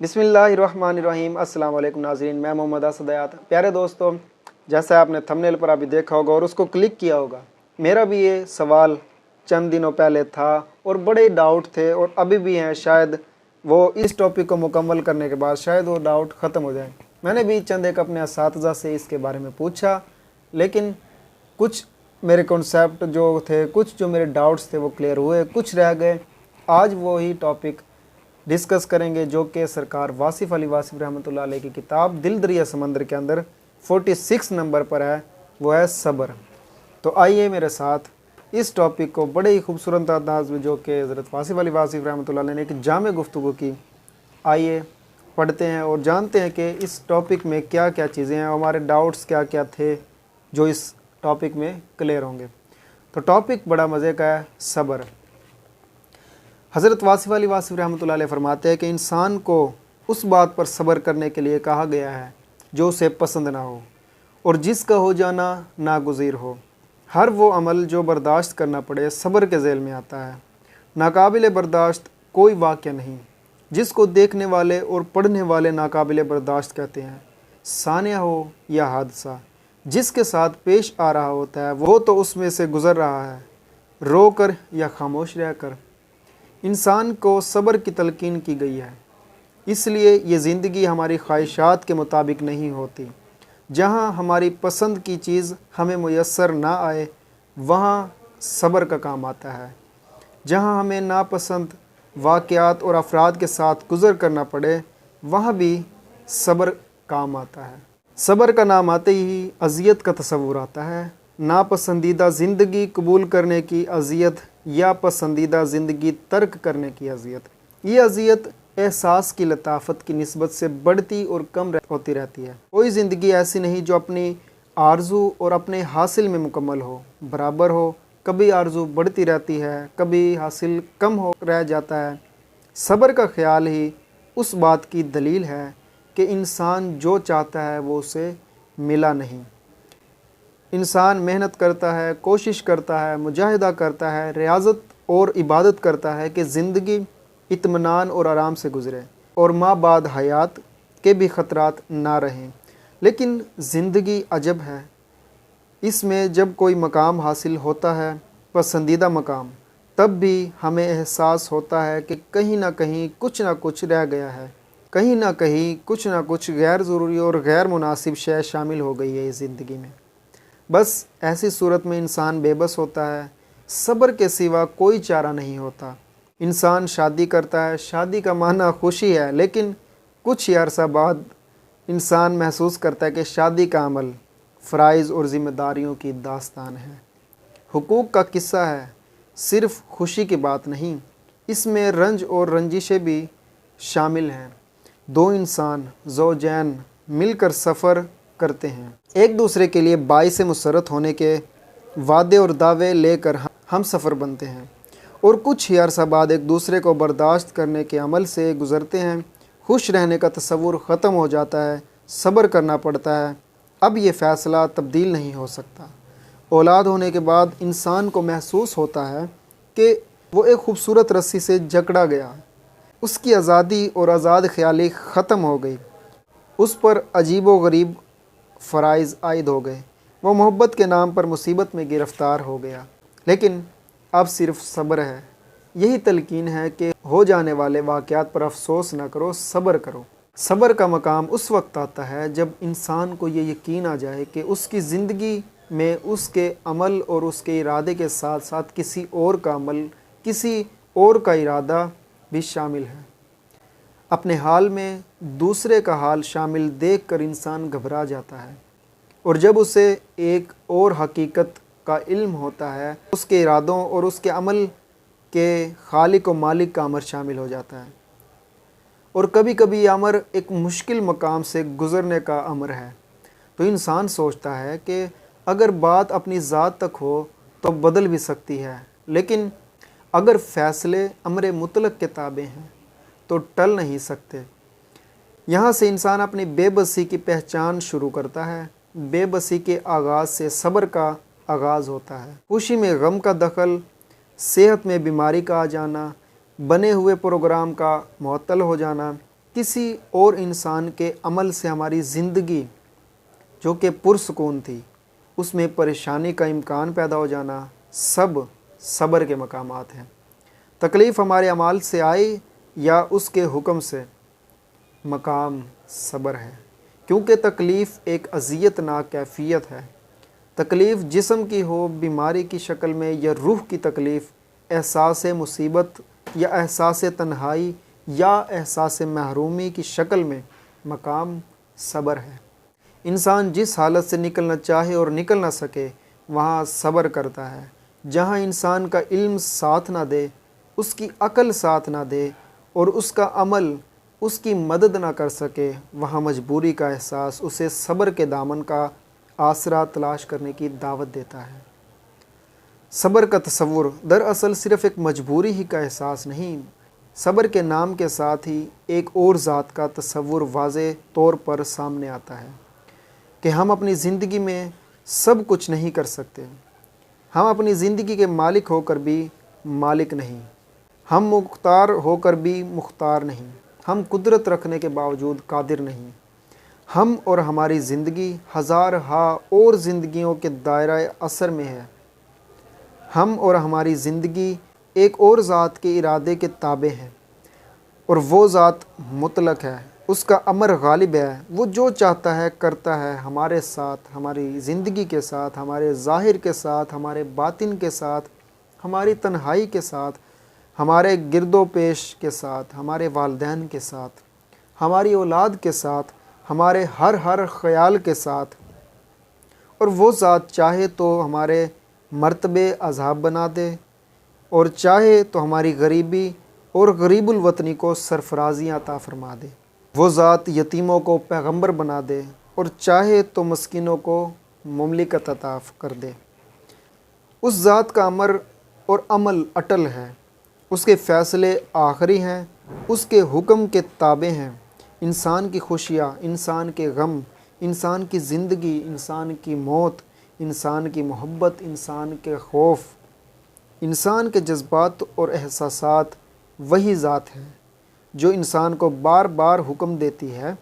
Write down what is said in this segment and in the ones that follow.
बिस्मिल्लाहिर्रहमानिर्रहीम। अस्सलाम वालेकुम नाज़रीन, मैं मोहम्मद असद हयात। प्यारे दोस्तों, जैसे आपने थंबनेल पर अभी देखा होगा और उसको क्लिक किया होगा, मेरा भी ये सवाल चंद दिनों पहले था और बड़े डाउट थे और अभी भी हैं। शायद वो इस टॉपिक को मुकम्मल करने के बाद शायद वो डाउट ख़त्म हो जाए। मैंने भी चंद एक अपने असातिज़ा से इसके बारे में पूछा, लेकिन कुछ मेरे कॉन्सेप्ट जो थे, कुछ जो मेरे डाउट्स थे वो क्लियर हुए, कुछ रह गए। आज वो ही टॉपिक डिस्कस करेंगे जो कि सरकार वासिफ़ अली वासिफ़ रहमतुल्लाह अलैह की किताब दिल दरिया समंदर के अंदर 46 नंबर पर है, वो है सब्र। तो आइए मेरे साथ इस टॉपिक को बड़े ही खूबसूरत अंदाज में, जो कि हज़रत वासिफ़ अली वासिफ़ रहमतुल्लाह अलैह ने एक जामे गुफ्तगू की, आइए पढ़ते हैं और जानते हैं कि इस टॉपिक में क्या क्या चीज़ें हैं, हमारे डाउट्स क्या क्या थे जो इस टॉपिक में क्लियर होंगे। तो टॉपिक बड़ा मज़े का है, सब्र। हज़रत वासिफ़ अली वासिफ़ रहमतुल्लाह अलैह फरमाते हैं कि इंसान को उस बात पर सब्र करने के लिए कहा गया है जो उसे पसंद ना हो और जिसका हो जाना नागुज़ीर हो। हर वो अमल जो बर्दाश्त करना पड़े सब्र के ज़ेल में आता है। नाकाबिल बर्दाश्त कोई वाक़या नहीं जिसको देखने वाले और पढ़ने वाले नाकाबिल बर्दाश्त कहते हैं। सानिया हो या हादसा जिसके साथ पेश आ रहा होता है वो तो उसमें से गुज़र रहा है, रो कर या खामोश रह कर। इंसान को सब्र की तलकीन की गई है, इसलिए ये ज़िंदगी हमारी ख्वाहिशात के मुताबिक नहीं होती। जहाँ हमारी पसंद की चीज़ हमें मुयस्सर ना आए वहाँ सब्र का काम आता है। जहाँ हमें नापसंद वाक़यात और अफराद के साथ गुज़र करना पड़े वहाँ भी सब्र काम आता है। सब्र का नाम आते ही अज़ियत का तसव्वुर आता है। नापसंदीदा ज़िंदगी कबूल करने की अज़ियत या पसंदीदा ज़िंदगी तर्क करने की अज़ियत। ये अज़ियत एहसास की लताफ़त की निस्बत से बढ़ती और कम होती रहती है। कोई ज़िंदगी ऐसी नहीं जो अपनी आरज़ू और अपने हासिल में मुकम्मल हो, बराबर हो। कभी आरज़ू बढ़ती रहती है, कभी हासिल कम हो रह जाता है। सब्र का ख़्याल ही उस बात की दलील है कि इंसान जो चाहता है वो उसे मिला नहीं। इंसान मेहनत करता है, कोशिश करता है, मुजाहिदा करता है, रियाज़त और इबादत करता है कि ज़िंदगी इत्मीनान और आराम से गुज़रे और माँ बाद हयात के भी ख़तरात ना रहें। लेकिन ज़िंदगी अजब है, इसमें जब कोई मकाम हासिल होता है, पसंदीदा मकाम, तब भी हमें एहसास होता है कि कहीं ना कहीं कुछ ना कुछ रह गया है, कहीं ना कहीं कुछ ना कुछ गैर ज़रूरी और गैर मुनासिब शय शामिल हो गई है इस ज़िंदगी में। बस ऐसी सूरत में इंसान बेबस होता है, सब्र के सिवा कोई चारा नहीं होता। इंसान शादी करता है, शादी का माना खुशी है, लेकिन कुछ ही अरसा बाद इंसान महसूस करता है कि शादी का अमल फ़राइज़ और ज़िम्मेदारियों की दास्तान है। हुकूक का किस्सा है, सिर्फ़ खुशी की बात नहीं, इसमें रंज और रंजिशें भी शामिल हैं। दो इंसान ज़ौजैन मिलकर सफ़र करते हैं, एक दूसरे के लिए बाइस मुसर्रत होने के वादे और दावे लेकर हम सफ़र बनते हैं और कुछ ही अरसा बाद एक दूसरे को बर्दाश्त करने के अमल से गुज़रते हैं। खुश रहने का तसव्वुर ख़त्म हो जाता है, सब्र करना पड़ता है। अब ये फ़ैसला तब्दील नहीं हो सकता। औलाद होने के बाद इंसान को महसूस होता है कि वो एक ख़ूबसूरत रस्सी से जकड़ा गया, उसकी आज़ादी और आज़ाद ख्याली ख़त्म हो गई, उस पर अजीब व गरीब फ़राइज़ आयद हो गए, वो मोहब्बत के नाम पर मुसीबत में गिरफ़्तार हो गया। लेकिन अब सिर्फ़ सब्र है। यही तलकीन है कि हो जाने वाले वाक़यात पर अफसोस न करो, सब्र करो। सब्र का मकाम उस वक्त आता है जब इंसान को ये यकीन आ जाए कि उसकी ज़िंदगी में उसके अमल और उसके इरादे के साथ साथ किसी और का अमल, किसी और का इरादा भी शामिल है। अपने हाल में दूसरे का हाल शामिल देखकर इंसान घबरा जाता है और जब उसे एक और हकीकत का इल्म होता है, उसके इरादों और उसके अमल के खालिक व मालिक का अमर शामिल हो जाता है। और कभी कभी ये अमर एक मुश्किल मकाम से गुज़रने का अमर है। तो इंसान सोचता है कि अगर बात अपनी ज़ात तक हो तो बदल भी सकती है, लेकिन अगर फ़ैसले अमर मुतलक के ताबे हैं तो टल नहीं सकते। यहाँ से इंसान अपनी बेबसी की पहचान शुरू करता है। बेबसी के आगाज़ से सब्र का आगाज़ होता है। खुशी में गम का दखल, सेहत में बीमारी का आ जाना, बने हुए प्रोग्राम का मुअत्तल हो जाना, किसी और इंसान के अमल से हमारी ज़िंदगी जो कि पुरसकून थी उसमें परेशानी का इम्कान पैदा हो जाना, सब सब्र के मकामात हैं। तकलीफ़ हमारे अमाल से आए या उसके हुक्म से, मकाम सब्र है, क्योंकि तकलीफ़ एक अज़ियतनाक कैफ़ियत है। तकलीफ़ जिस्म की हो, बीमारी की शक्ल में, या रूह की तकलीफ़, एहसास मुसीबत या एहसास तन्हाई या एहसास महरूमी की शक्ल में, मकाम सब्र है। इंसान जिस हालत से निकलना चाहे और निकल ना सके वहाँ सब्र करता है। जहाँ इंसान का इल्म साथ ना दे, उसकी अकल साथ ना दे और उसका अमल उसकी मदद ना कर सके, वहाँ मजबूरी का एहसास उसे सब्र के दामन का आसरा तलाश करने की दावत देता है। सब्र का तसव्वुर दरअसल सिर्फ़ एक मजबूरी ही का एहसास नहीं, सब्र के नाम के साथ ही एक और ज़ात का तसव्वुर वाज़े तौर पर सामने आता है कि हम अपनी ज़िंदगी में सब कुछ नहीं कर सकते। हम अपनी ज़िंदगी के मालिक होकर भी मालिक नहीं, हम मुख्तार होकर भी मुख्तार नहीं, हम कुदरत रखने के बावजूद कादिर नहीं। हम और हमारी ज़िंदगी हज़ार हा और ज़िंदगियों के दायरा असर में है। हम और हमारी ज़िंदगी एक और ज़ात के इरादे के ताबे हैं और वो ज़ात मुतलक है, उसका अमर गालिब है। वो जो चाहता है करता है, हमारे साथ, हमारी ज़िंदगी के साथ, हमारे ज़ाहिर के साथ, हमारे बातिन के साथ, हमारी तन्हाई के साथ, हमारे गिरदो पेश के साथ, हमारे वालिदैन के साथ, हमारी औलाद के साथ, हमारे हर ख़याल के साथ। और वो ज़ात चाहे तो हमारे मर्तबे अज़ाब बना दे और चाहे तो हमारी गरीबी और गरीबुल वतनी को सरफराजियाँ अता फरमा दे। वो ज़ात यतीमों को पैगंबर बना दे और चाहे तो मस्किनों को मुमलिकत अता कर दे। उस ज़ात का अमर और अमल अटल है, उसके फ़ैसले आखिरी हैं, उसके हुक्म के ताबे हैं। इंसान की खुशियाँ, इंसान के गम, इंसान की ज़िंदगी, इंसान की मौत, इंसान की मोहब्बत, इंसान के खौफ, इंसान के जज्बात और एहसासात वही ज़ात है जो इंसान को बार बार हुक्म देती है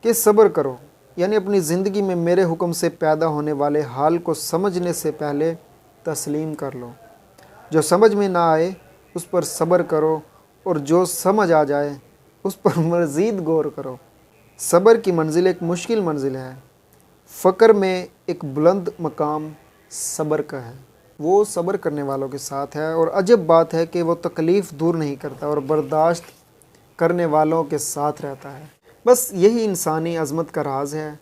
कि सब्र करो, यानी अपनी ज़िंदगी में मेरे हुक्म से पैदा होने वाले हाल को समझने से पहले तस्लीम कर लो। जो समझ में ना आए उस पर सब्र करो और जो समझ आ जाए उस पर मज़ीद गौर करो। सब्र की मंजिल एक मुश्किल मंजिल है। फ़क्र में एक बुलंद मकाम सब्र का है, वो सब्र करने वालों के साथ है। और अजब बात है कि वो तकलीफ़ दूर नहीं करता और बर्दाश्त करने वालों के साथ रहता है। बस यही इंसानी अज़मत का राज है,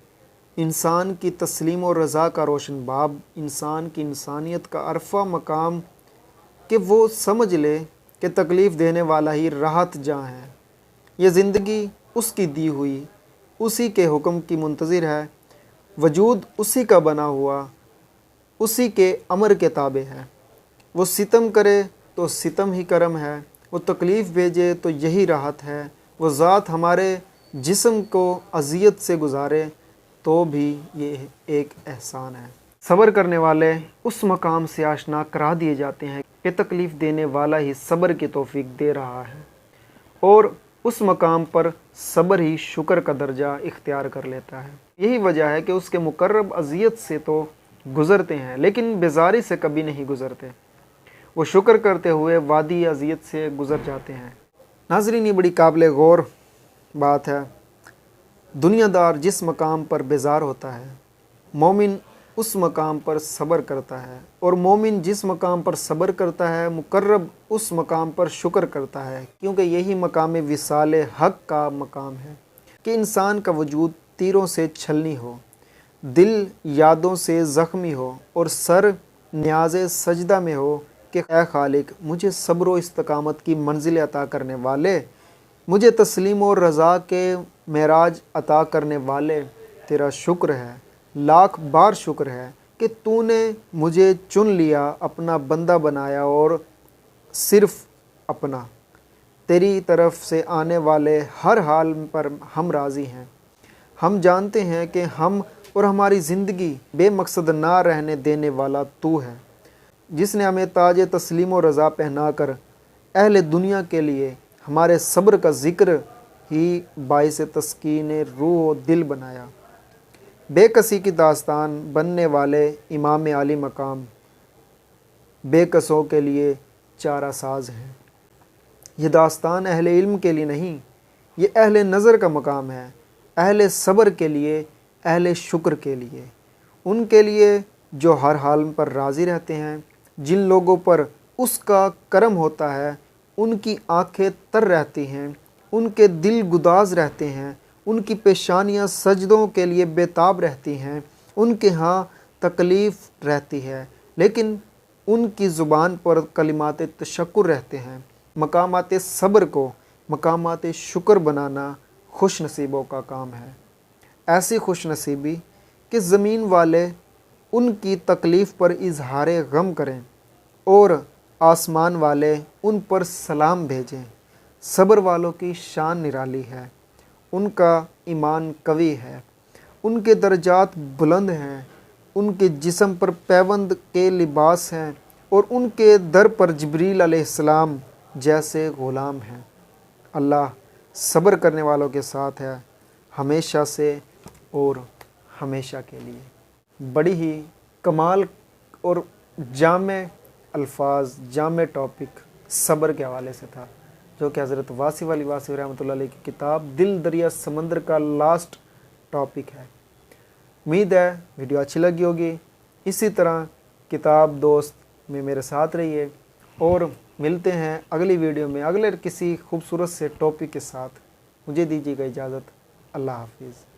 इंसान की तस्लीम और रज़ा का रोशन बाब, इंसान की इंसानियत का अरफा मकाम कि वो समझ ले कि तकलीफ़ देने वाला ही राहत जहाँ है। ये ज़िंदगी उसकी दी हुई, उसी के हुक्म की मुंतज़िर है, वजूद उसी का बना हुआ, उसी के अमर के ताबे है। वो सितम करे तो सितम ही करम है, वो तकलीफ़ भेजे तो यही राहत है। वो ज़ात हमारे जिस्म को अज़ियत से गुज़ारे तो भी ये एक एहसान है। सब्र करने वाले उस मकाम से आशना करा दिए जाते हैं कि तकलीफ़ देने वाला ही सब्र की तौफ़ीक दे रहा है और उस मकाम पर सब्र ही शुक्र का दर्जा इख्तियार कर लेता है। यही वजह है कि उसके मुकर्रब अज़ियत से तो गुज़रते हैं लेकिन बेजारी से कभी नहीं गुज़रते। वो शुक्र करते हुए वादी अज़ियत से गुज़र जाते हैं। नाज़रीन, ये बड़ी काबिल गौर बात है। दुनियादार जिस मकाम पर बेजार होता है, मोमिन उस मकाम पर सब्र करता है और मोमिन जिस मकाम पर सब्र करता है, मुकर्रब उस मकाम पर शुक्र करता है, क्योंकि यही मकाम विसाले हक़ का मकाम है कि इंसान का वजूद तीरों से छलनी हो, दिल यादों से ज़ख्मी हो और सर न्याज़ सजदा में हो कि ऐ खालिक, मुझे सब्र व इस्तकामत की मंजिल अता करने वाले, मुझे तस्लीम और रज़ा के मेराज अता करने वाले, तेरा शुक्र है, लाख बार शुक्र है कि तूने मुझे चुन लिया, अपना बंदा बनाया और सिर्फ़ अपना। तेरी तरफ से आने वाले हर हाल पर हम राज़ी हैं। हम जानते हैं कि हम और हमारी ज़िंदगी बेमकसद ना रहने देने वाला तू है, जिसने हमें ताज तस्लीम और रज़ा पहना कर अहले दुनिया के लिए हमारे सब्र का ज़िक्र ही बाइस तस्कीन रूह व दिल बनाया। बेकसी की दास्तान बनने वाले इमाम आली मकाम बेकसों के लिए चारा साज है। ये दास्तान अहले इल्म के लिए नहीं, ये अहले नज़र का मकाम है, अहले सब्र के लिए, अहले शुक्र के लिए, उनके लिए जो हर हाल पर राज़ी रहते हैं। जिन लोगों पर उसका करम होता है उनकी आंखें तर रहती हैं, उनके दिल गुदाज रहते हैं, उनकी पेशानियां सजदों के लिए बेताब रहती हैं, उनके यहाँ तकलीफ़ रहती है लेकिन उनकी ज़ुबान पर कलिमात तशक्कुर रहते हैं। मकामात सब्र को मकामात शुक्र बनाना खुश नसीबों का काम है। ऐसी खुश नसीबी कि ज़मीन वाले उनकी तकलीफ़ पर इजहार गम करें और आसमान वाले उन पर सलाम भेजें। सब्र वालों की शान निराली है, उनका ईमान कवी है, उनके दर्जात बुलंद हैं, उनके जिस्म पर पैबंद के लिबास हैं और उनके दर पर जिब्रील अलैहिस्सलाम जैसे ग़ुलाम हैं। अल्लाह सब्र करने वालों के साथ है, हमेशा से और हमेशा के लिए। बड़ी ही कमाल और जामे अल्फाज, जामे टॉपिक सब्र के हवाले से था, जो कि हज़रत वासिफ़ अली वासिफ़ रहमतुल्लाह अलैह की किताब दिल दरिया समंदर का लास्ट टॉपिक है। उम्मीद है वीडियो अच्छी लगी होगी। इसी तरह किताब दोस्त में मेरे साथ रहिए और मिलते हैं अगली वीडियो में अगले किसी खूबसूरत से टॉपिक के साथ। मुझे दीजिएगा इजाज़त। अल्लाह हाफिज़।